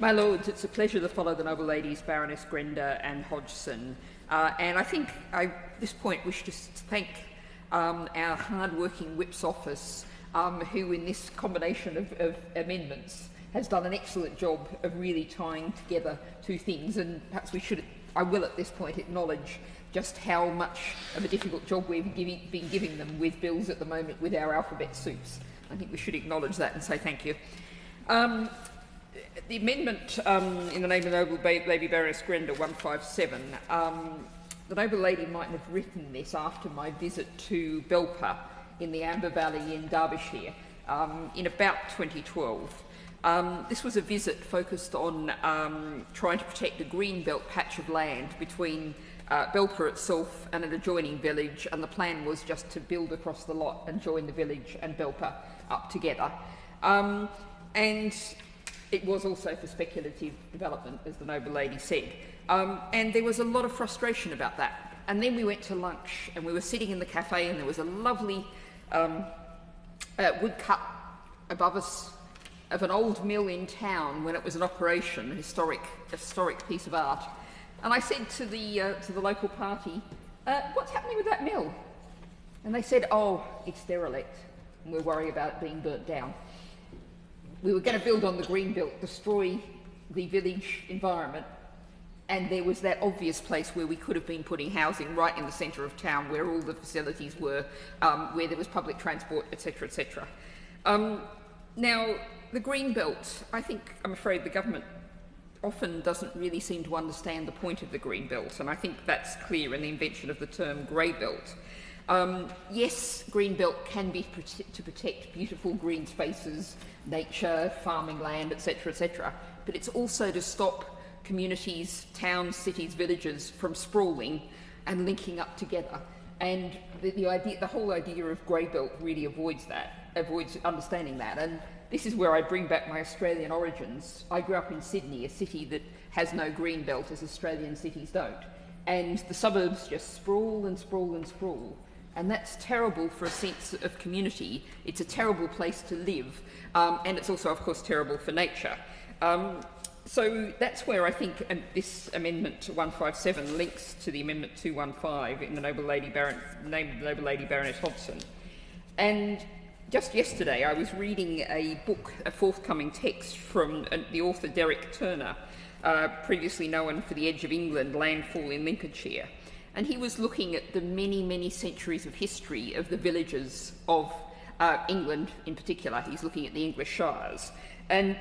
My Lords, it's a pleasure to follow the noble ladies Baroness Grenda and Hodgson. And I think I, at this point, wish to thank our hard-working Whip's office, who in this combination of amendments has done an excellent job of really tying together two things. And perhaps I will at this point acknowledge just how much of a difficult job we've been giving them with bills at the moment with our alphabet soups. I think we should acknowledge that and say thank you. The amendment in the name of the Noble Lady Baroness Grenda 157, the Noble Lady might have written this after my visit to Belper in the Amber Valley in Derbyshire in about 2012. This was a visit focused on trying to protect a green belt patch of land between Belper itself and an adjoining village, and the plan was just to build across the lot and join the village and Belper up together. And it was also for speculative development, as the noble lady said. And there was a lot of frustration about that. And then we went to lunch, and we were sitting in the cafe, and there was a lovely woodcut above us of an old mill in town when it was in operation, a historic piece of art. And I said to the local party, what's happening with that mill? And they said, oh, it's derelict, and we're worried about it being burnt down. We were going to build on the green belt, destroy the village environment, and there was that obvious place where we could have been putting housing right in the centre of town, where all the facilities were, where there was public transport, etc., etc. Now, the green belt, I'm afraid the government often doesn't really seem to understand the point of the green belt, and I think that's clear in the invention of the term grey belt. Yes, green belt can be to protect beautiful green spaces, nature, farming land, etc., but it's also to stop communities, towns, cities, villages from sprawling and linking up together. And the whole idea of grey belt really avoids understanding that. And this is where I bring back my Australian origins. I grew up in Sydney, a city that has no green belt as Australian cities don't. And the suburbs just sprawl and sprawl and sprawl. And that's terrible for a sense of community. It's a terrible place to live. And it's also, of course, terrible for nature. So that's where I think this Amendment 157 links to the Amendment 215 in the Noble Lady name of the Noble Lady Baroness Hodgson. And just yesterday I was reading a book, a forthcoming text from the author Derek Turner, previously known for The Edge of England, Landfall in Lincolnshire. And he was looking at the many, many centuries of history of the villages of England in particular. He's looking at the English shires. And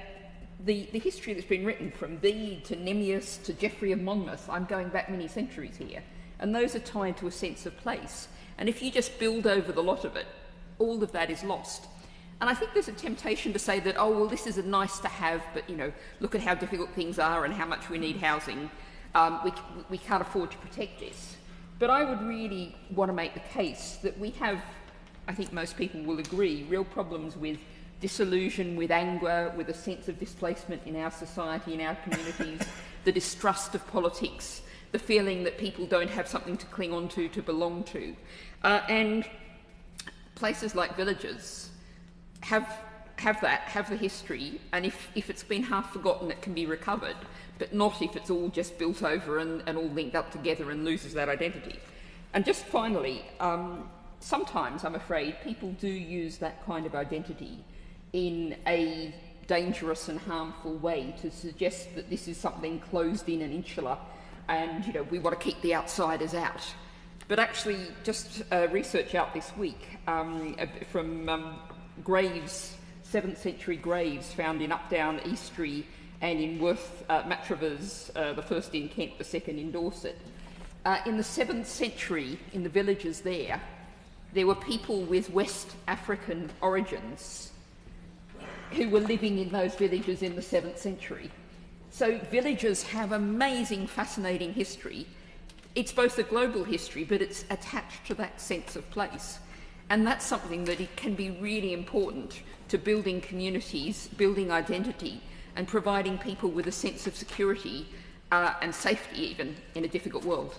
the history that's been written from Bede to Nemnius to Geoffrey of Monmouth, I'm going back many centuries here, and those are tied to a sense of place. And if you just build over the lot of it, all of that is lost. And I think there's a temptation to say that, oh, well, this is a nice to have, but, you know, look at how difficult things are and how much we need housing. We can't afford to protect this. But I would really want to make the case that we have, I think most people will agree, real problems with disillusion, with anger, with a sense of displacement in our society, in our communities, the distrust of politics, the feeling that people don't have something to cling on to belong to. And places like villages have the history, and if it's been half forgotten, it can be recovered, but not if it's all just built over and all linked up together and loses that identity. And just finally, sometimes, I'm afraid, people do use that kind of identity in a dangerous and harmful way to suggest that this is something closed in and insular, and, you know, we want to keep the outsiders out. But actually, just research out this week from graves, 7th century graves found in Updown, Eastry, and in Worth Matravers, the first in Kent, the second in Dorset. In the 7th century, in the villages there were people with West African origins who were living in those villages in the 7th century. So villages have amazing, fascinating history. It's both a global history, but it's attached to that sense of place. And that's something that it can be really important to building communities, building identity, and providing people with a sense of security and safety even in a difficult world.